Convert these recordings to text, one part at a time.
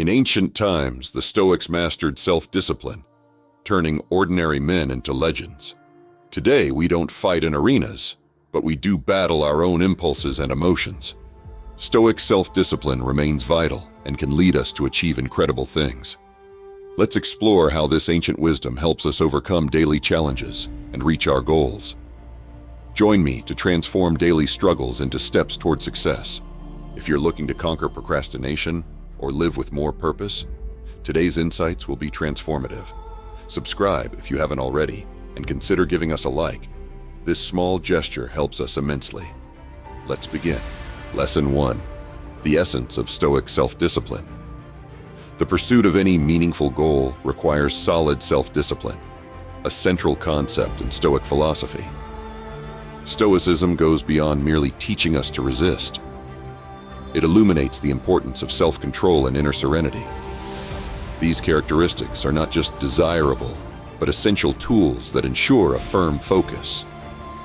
In ancient times, the Stoics mastered self-discipline, turning ordinary men into legends. Today, we don't fight in arenas, but we do battle our own impulses and emotions. Stoic self-discipline remains vital and can lead us to achieve incredible things. Let's explore how this ancient wisdom helps us overcome daily challenges and reach our goals. Join me to transform daily struggles into steps toward success. If you're looking to conquer procrastination or live with more purpose, today's insights will be transformative. Subscribe if you haven't already, and consider giving us a like. This small gesture helps us immensely. Let's begin. Lesson 1. The essence of Stoic self-discipline. The pursuit of any meaningful goal requires solid self-discipline, a central concept in Stoic philosophy. Stoicism goes beyond merely teaching us to resist. It illuminates the importance of self-control and inner serenity. These characteristics are not just desirable, but essential tools that ensure a firm focus,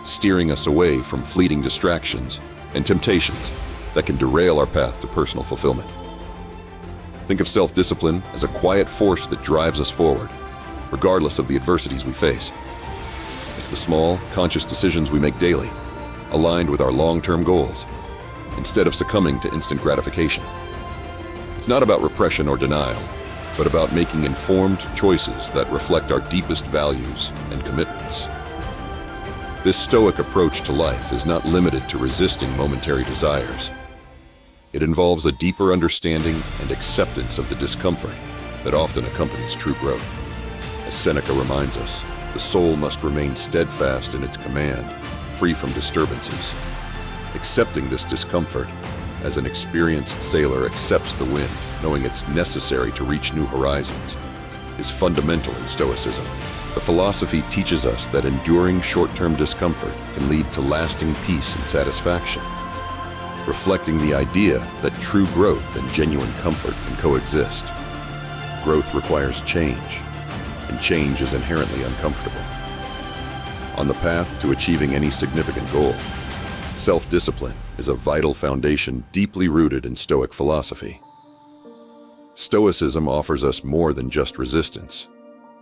steering us away from fleeting distractions and temptations that can derail our path to personal fulfillment. Think of self-discipline as a quiet force that drives us forward, regardless of the adversities we face. It's the small, conscious decisions we make daily, aligned with our long-term goals, instead of succumbing to instant gratification. It's not about repression or denial, but about making informed choices that reflect our deepest values and commitments. This Stoic approach to life is not limited to resisting momentary desires. It involves a deeper understanding and acceptance of the discomfort that often accompanies true growth. As Seneca reminds us, the soul must remain steadfast in its command, free from disturbances. Accepting this discomfort, as an experienced sailor accepts the wind, knowing it's necessary to reach new horizons, is fundamental in Stoicism. The philosophy teaches us that enduring short-term discomfort can lead to lasting peace and satisfaction, reflecting the idea that true growth and genuine comfort can coexist. Growth requires change, and change is inherently uncomfortable. On the path to achieving any significant goal, self-discipline is a vital foundation deeply rooted in Stoic philosophy. Stoicism offers us more than just resistance.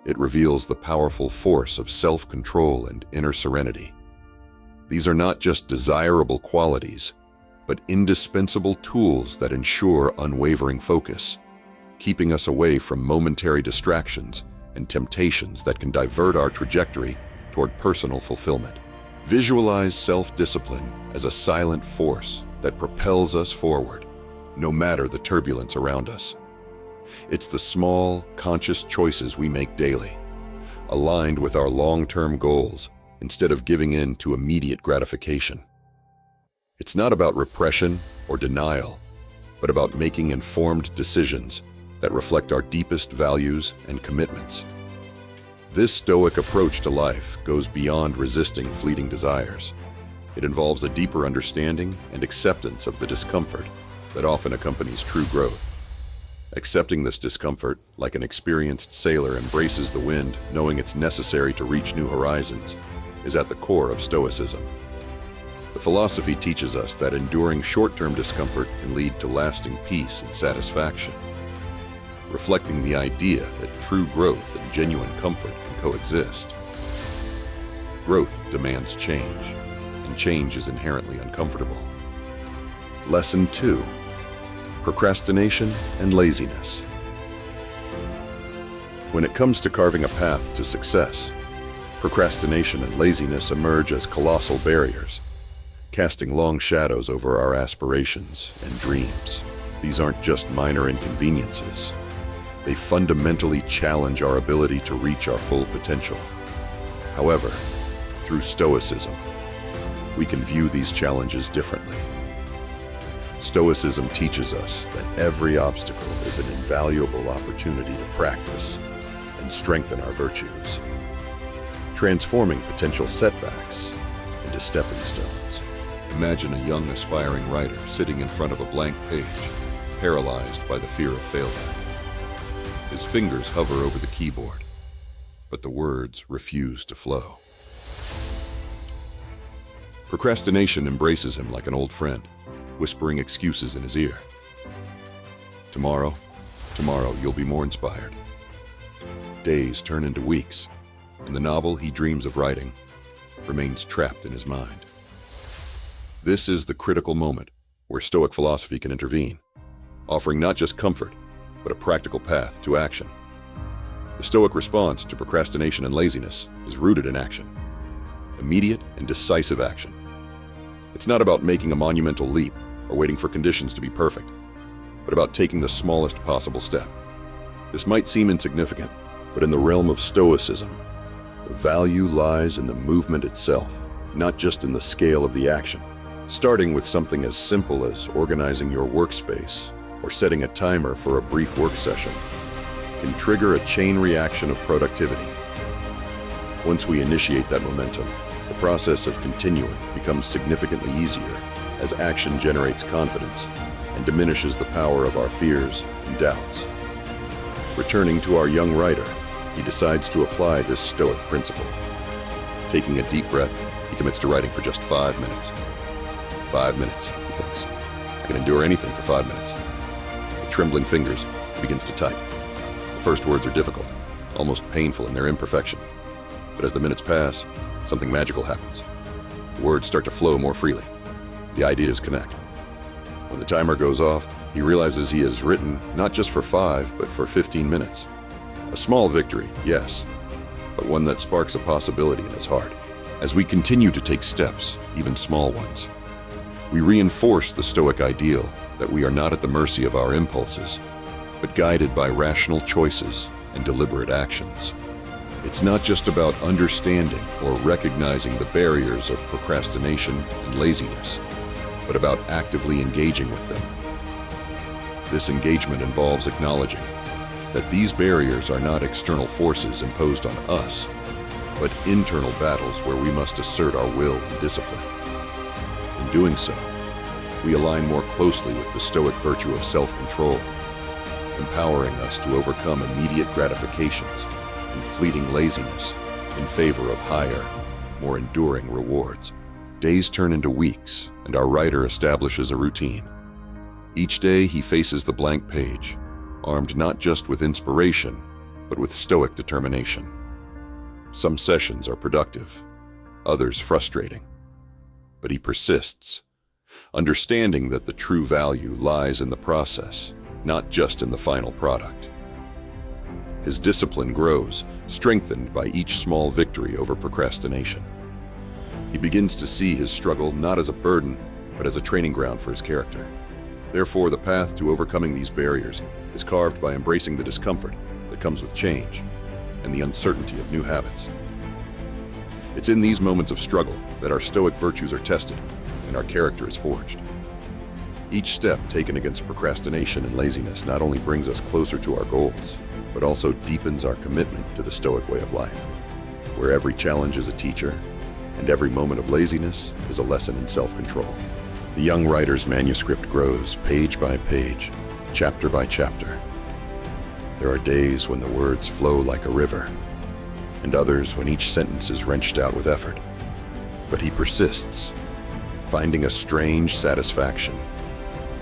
It reveals the powerful force of self-control and inner serenity. These are not just desirable qualities, but indispensable tools that ensure unwavering focus, keeping us away from momentary distractions and temptations that can divert our trajectory toward personal fulfillment. Visualize self-discipline as a silent force that propels us forward, no matter the turbulence around us. It's the small, conscious choices we make daily, aligned with our long-term goals instead of giving in to immediate gratification. It's not about repression or denial, but about making informed decisions that reflect our deepest values and commitments. This Stoic approach to life goes beyond resisting fleeting desires. It involves a deeper understanding and acceptance of the discomfort that often accompanies true growth. Accepting this discomfort, like an experienced sailor embraces the wind, knowing it's necessary to reach new horizons, is at the core of Stoicism. The philosophy teaches us that enduring short-term discomfort can lead to lasting peace and satisfaction, reflecting the idea that true growth and genuine comfort can coexist. Growth demands change, and change is inherently uncomfortable. Lesson 2. Procrastination and laziness. When it comes to carving a path to success, procrastination and laziness emerge as colossal barriers, casting long shadows over our aspirations and dreams. These aren't just minor inconveniences. They fundamentally challenge our ability to reach our full potential. However, through Stoicism, we can view these challenges differently. Stoicism teaches us that every obstacle is an invaluable opportunity to practice and strengthen our virtues, transforming potential setbacks into stepping stones. Imagine a young aspiring writer sitting in front of a blank page, paralyzed by the fear of failure. His fingers hover over the keyboard, but the words refuse to flow. Procrastination embraces him like an old friend, whispering excuses in his ear. Tomorrow, Tomorrow, you'll be more inspired. Days turn into weeks, and the novel he dreams of writing remains trapped in his mind. This is the critical moment where Stoic philosophy can intervene, offering not just comfort, but a practical path to action. The Stoic response to procrastination and laziness is rooted in action, immediate and decisive action. It's not about making a monumental leap or waiting for conditions to be perfect, but about taking the smallest possible step. This might seem insignificant, but in the realm of Stoicism, the value lies in the movement itself, not just in the scale of the action. Starting with something as simple as organizing your workspace or setting a timer for a brief work session can trigger a chain reaction of productivity. Once we initiate that momentum, the process of continuing becomes significantly easier as action generates confidence and diminishes the power of our fears and doubts. Returning to our young writer, he decides to apply this Stoic principle. Taking a deep breath, he commits to writing for just 5 minutes. 5 minutes, he thinks. I can endure anything for 5 minutes. With trembling fingers, he begins to type. The first words are difficult, almost painful in their imperfection. But as the minutes pass, something magical happens. The words start to flow more freely. The ideas connect. When the timer goes off, he realizes he has written not just for 5, but for 15 minutes. A small victory, yes, but one that sparks a possibility in his heart. As we continue to take steps, even small ones, we reinforce the Stoic ideal that we are not at the mercy of our impulses, but guided by rational choices and deliberate actions. It's not just about understanding or recognizing the barriers of procrastination and laziness, but about actively engaging with them. This engagement involves acknowledging that these barriers are not external forces imposed on us, but internal battles where we must assert our will and discipline. In doing so, we align more closely with the Stoic virtue of self-control, empowering us to overcome immediate gratifications and fleeting laziness in favor of higher, more enduring rewards. Days turn into weeks, and our writer establishes a routine. Each day he faces the blank page, armed not just with inspiration, but with Stoic determination. Some sessions are productive, others frustrating, but he persists, understanding that the true value lies in the process, not just in the final product. His discipline grows, strengthened by each small victory over procrastination. He begins to see his struggle not as a burden, but as a training ground for his character. Therefore, the path to overcoming these barriers is carved by embracing the discomfort that comes with change and the uncertainty of new habits. It's in these moments of struggle that our Stoic virtues are tested and our character is forged. Each step taken against procrastination and laziness not only brings us closer to our goals, but also deepens our commitment to the Stoic way of life, where every challenge is a teacher and every moment of laziness is a lesson in self-control. The young writer's manuscript grows page by page, chapter by chapter. There are days when the words flow like a river, and others when each sentence is wrenched out with effort. But he persists, finding a strange satisfaction,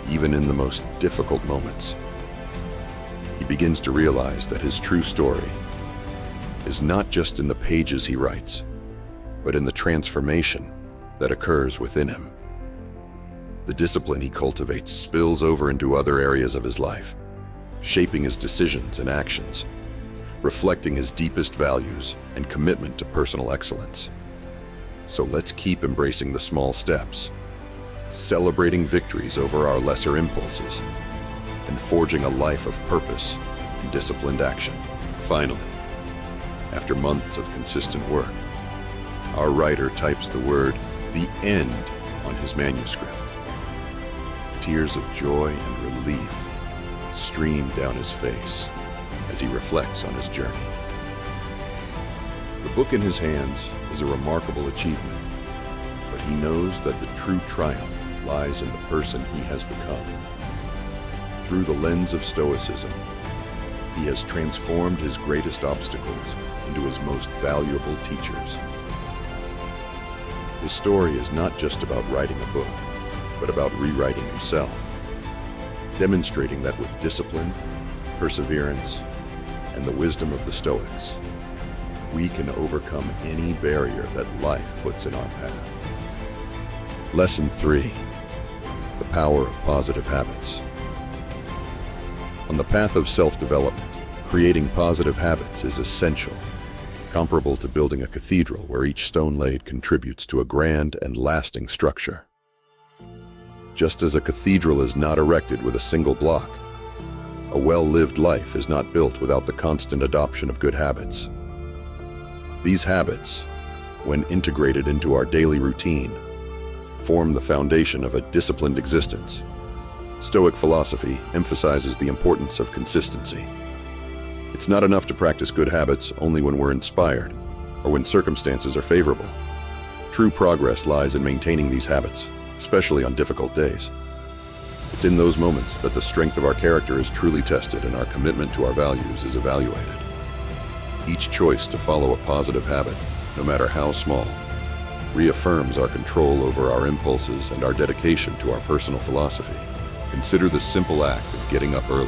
even in the most difficult moments. He begins to realize that his true story is not just in the pages he writes, but in the transformation that occurs within him. The discipline he cultivates spills over into other areas of his life, shaping his decisions and actions, reflecting his deepest values and commitment to personal excellence. So let's keep embracing the small steps, celebrating victories over our lesser impulses, and forging a life of purpose and disciplined action. Finally, after months of consistent work, our writer types the word "the end" on his manuscript. Tears of joy and relief stream down his face as he reflects on his journey. The book in his hands is a remarkable achievement, but he knows that the true triumph lies in the person he has become. Through the lens of Stoicism, he has transformed his greatest obstacles into his most valuable teachers. His story is not just about writing a book, but about rewriting himself, demonstrating that with discipline, perseverance, and the wisdom of the Stoics, we can overcome any barrier that life puts in our path. Lesson 3. The power of positive habits. On the path of self-development, creating positive habits is essential, comparable to building a cathedral where each stone laid contributes to a grand and lasting structure. Just as a cathedral is not erected with a single block, a well-lived life is not built without the constant adoption of good habits. These habits, when integrated into our daily routine, form the foundation of a disciplined existence. Stoic philosophy emphasizes the importance of consistency. It's not enough to practice good habits only when we're inspired or when circumstances are favorable. True progress lies in maintaining these habits, especially on difficult days. It's in those moments that the strength of our character is truly tested and our commitment to our values is evaluated. Each choice to follow a positive habit, no matter how small, reaffirms our control over our impulses and our dedication to our personal philosophy. Consider the simple act of getting up early.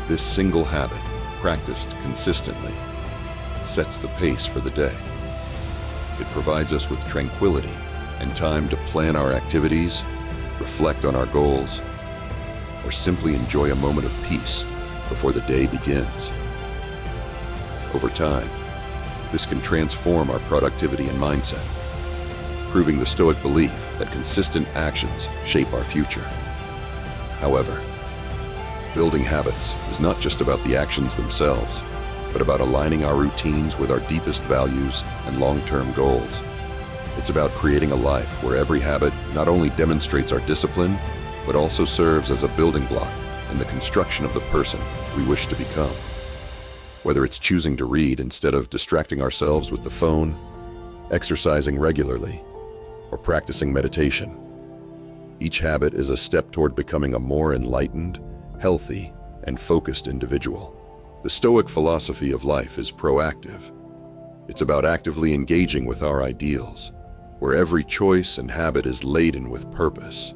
This single habit, practiced consistently, sets the pace for the day. It provides us with tranquility and time to plan our activities, reflect on our goals, or simply enjoy a moment of peace before the day begins. Over time, this can transform our productivity and mindset, proving the Stoic belief that consistent actions shape our future. However, building habits is not just about the actions themselves, but about aligning our routines with our deepest values and long-term goals. It's about creating a life where every habit not only demonstrates our discipline, but also serves as a building block in the construction of the person we wish to become. Whether it's choosing to read instead of distracting ourselves with the phone, exercising regularly, or practicing meditation, each habit is a step toward becoming a more enlightened, healthy, and focused individual. The Stoic philosophy of life is proactive. It's about actively engaging with our ideals, where every choice and habit is laden with purpose.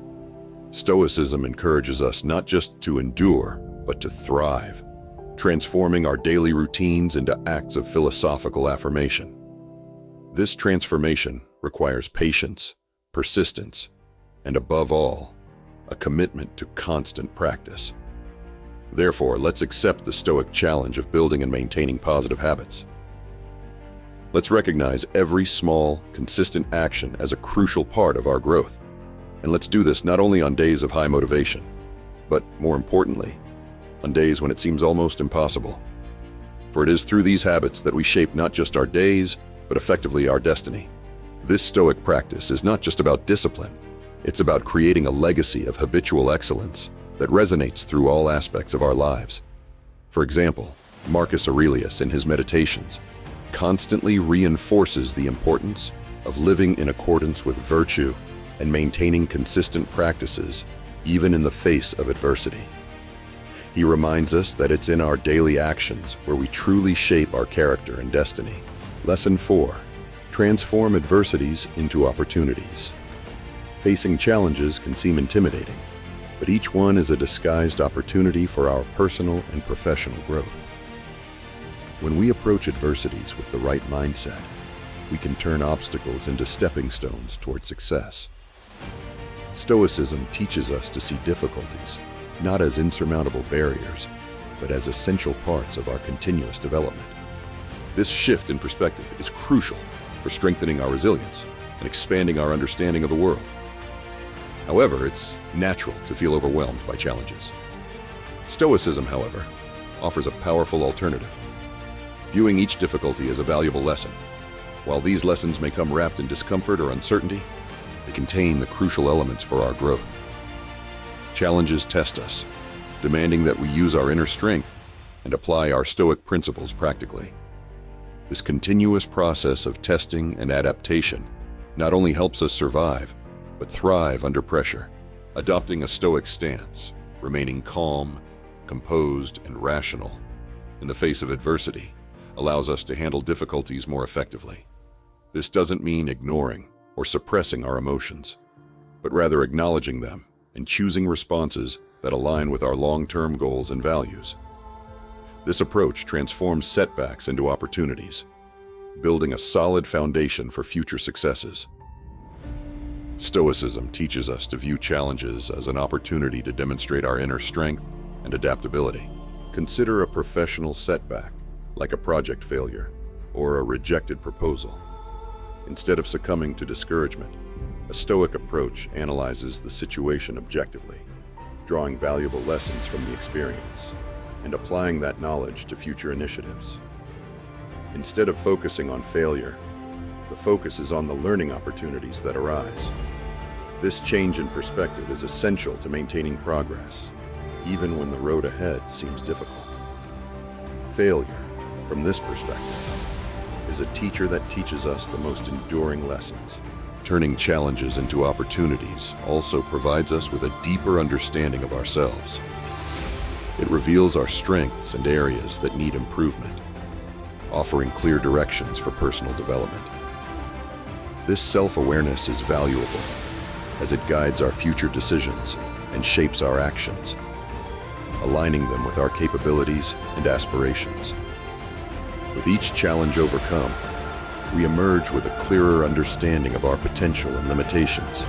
Stoicism encourages us not just to endure, but to thrive, transforming our daily routines into acts of philosophical affirmation. This transformation requires patience, persistence, and above all, a commitment to constant practice. Therefore, let's accept the Stoic challenge of building and maintaining positive habits. Let's recognize every small, consistent action as a crucial part of our growth. And let's do this not only on days of high motivation, but more importantly, on days when it seems almost impossible. For it is through these habits that we shape not just our days, but effectively our destiny. This Stoic practice is not just about discipline, it's about creating a legacy of habitual excellence that resonates through all aspects of our lives. For example, Marcus Aurelius in his Meditations constantly reinforces the importance of living in accordance with virtue and maintaining consistent practices even in the face of adversity. He reminds us that it's in our daily actions where we truly shape our character and destiny. Lesson 4. Transform adversities into opportunities. Facing challenges can seem intimidating, but each one is a disguised opportunity for our personal and professional growth. When we approach adversities with the right mindset, we can turn obstacles into stepping stones toward success. Stoicism teaches us to see difficulties not as insurmountable barriers, but as essential parts of our continuous development. This shift in perspective is crucial for strengthening our resilience and expanding our understanding of the world. However, it's natural to feel overwhelmed by challenges. Stoicism, however, offers a powerful alternative, viewing each difficulty as a valuable lesson. While these lessons may come wrapped in discomfort or uncertainty, they contain the crucial elements for our growth. Challenges test us, demanding that we use our inner strength and apply our Stoic principles practically. This continuous process of testing and adaptation not only helps us survive, but thrive under pressure. Adopting a Stoic stance, remaining calm, composed, and rational in the face of adversity, allows us to handle difficulties more effectively. This doesn't mean ignoring or suppressing our emotions, but rather acknowledging them and choosing responses that align with our long-term goals and values. This approach transforms setbacks into opportunities, building a solid foundation for future successes. Stoicism teaches us to view challenges as an opportunity to demonstrate our inner strength and adaptability. Consider a professional setback, like a project failure or a rejected proposal. Instead of succumbing to discouragement, a Stoic approach analyzes the situation objectively, drawing valuable lessons from the experience and applying that knowledge to future initiatives. Instead of focusing on failure, the focus is on the learning opportunities that arise. This change in perspective is essential to maintaining progress, even when the road ahead seems difficult. Failure, from this perspective, is a teacher that teaches us the most enduring lessons. Turning challenges into opportunities also provides us with a deeper understanding of ourselves. It reveals our strengths and areas that need improvement, offering clear directions for personal development. This self-awareness is valuable as it guides our future decisions and shapes our actions, aligning them with our capabilities and aspirations. With each challenge overcome, we emerge with a clearer understanding of our potential and limitations,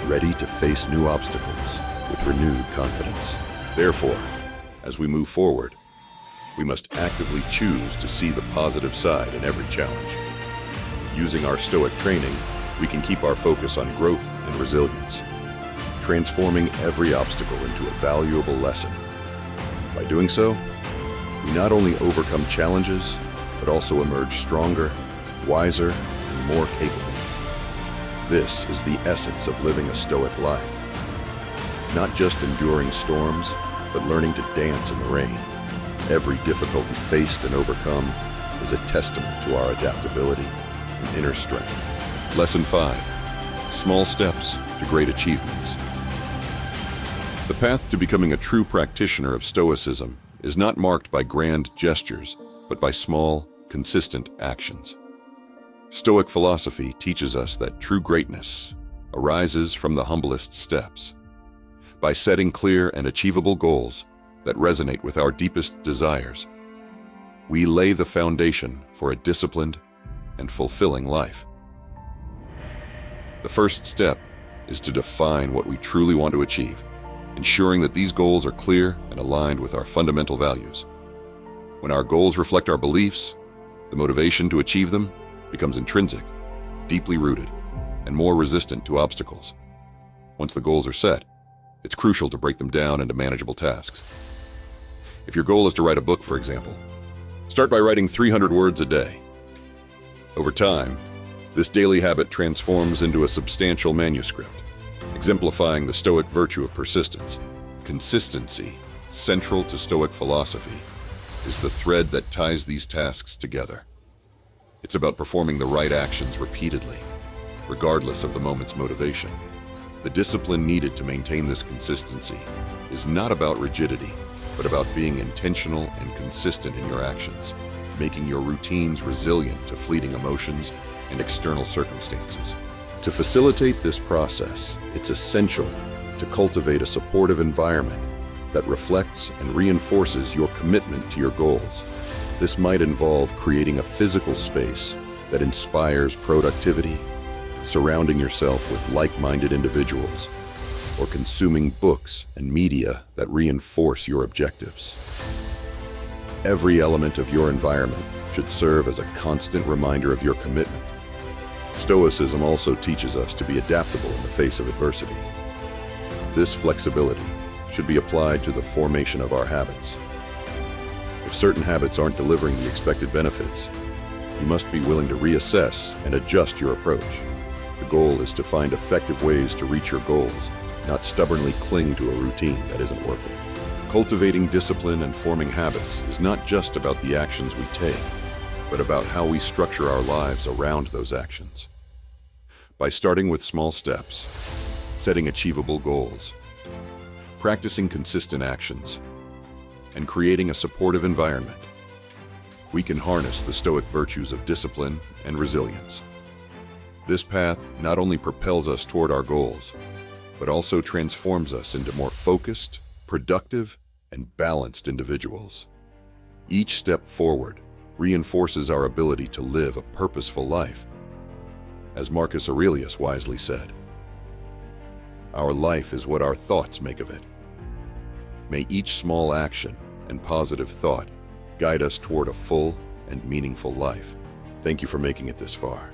ready to face new obstacles with renewed confidence. Therefore, as we move forward, we must actively choose to see the positive side in every challenge. Using our Stoic training, we can keep our focus on growth and resilience, transforming every obstacle into a valuable lesson. By doing so, we not only overcome challenges, but also emerge stronger, wiser, and more capable. This is the essence of living a Stoic life. Not just enduring storms, but learning to dance in the rain. Every difficulty faced and overcome is a testament to our adaptability and inner strength. Lesson 5. Small steps to great achievements. The path to becoming a true practitioner of Stoicism is not marked by grand gestures, but by small, consistent actions. Stoic philosophy teaches us that true greatness arises from the humblest steps. By setting clear and achievable goals that resonate with our deepest desires, we lay the foundation for a disciplined and fulfilling life. The first step is to define what we truly want to achieve, ensuring that these goals are clear and aligned with our fundamental values. When our goals reflect our beliefs, the motivation to achieve them becomes intrinsic, deeply rooted, and more resistant to obstacles. Once the goals are set, it's crucial to break them down into manageable tasks. If your goal is to write a book, for example, start by writing 300 words a day. Over time, this daily habit transforms into a substantial manuscript, exemplifying the Stoic virtue of persistence. Consistency, central to Stoic philosophy, is the thread that ties these tasks together. It's about performing the right actions repeatedly, regardless of the moment's motivation. The discipline needed to maintain this consistency is not about rigidity, but about being intentional and consistent in your actions, making your routines resilient to fleeting emotions and external circumstances. To facilitate this process, it's essential to cultivate a supportive environment that reflects and reinforces your commitment to your goals. This might involve creating a physical space that inspires productivity, surrounding yourself with like-minded individuals, or consuming books and media that reinforce your objectives. Every element of your environment should serve as a constant reminder of your commitment. Stoicism also teaches us to be adaptable in the face of adversity. This flexibility should be applied to the formation of our habits. If certain habits aren't delivering the expected benefits, you must be willing to reassess and adjust your approach. The goal is to find effective ways to reach your goals, not stubbornly cling to a routine that isn't working. Cultivating discipline and forming habits is not just about the actions we take, but about how we structure our lives around those actions. By starting with small steps, setting achievable goals, practicing consistent actions, and creating a supportive environment, we can harness the Stoic virtues of discipline and resilience. This path not only propels us toward our goals, but also transforms us into more focused productive, and balanced individuals. Each step forward reinforces our ability to live a purposeful life. As Marcus Aurelius wisely said, "Our life is what our thoughts make of it." May each small action and positive thought guide us toward a full and meaningful life. Thank you for making it this far.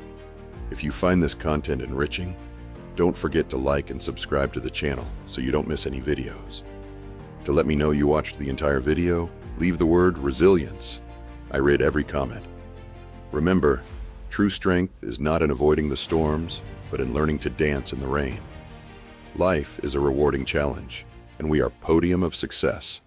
If you find this content enriching, don't forget to like and subscribe to the channel so you don't miss any videos. To let me know you watched the entire video, leave the word resilience. I read every comment. Remember, true strength is not in avoiding the storms, but in learning to dance in the rain. Life is a rewarding challenge, and we are podium of success.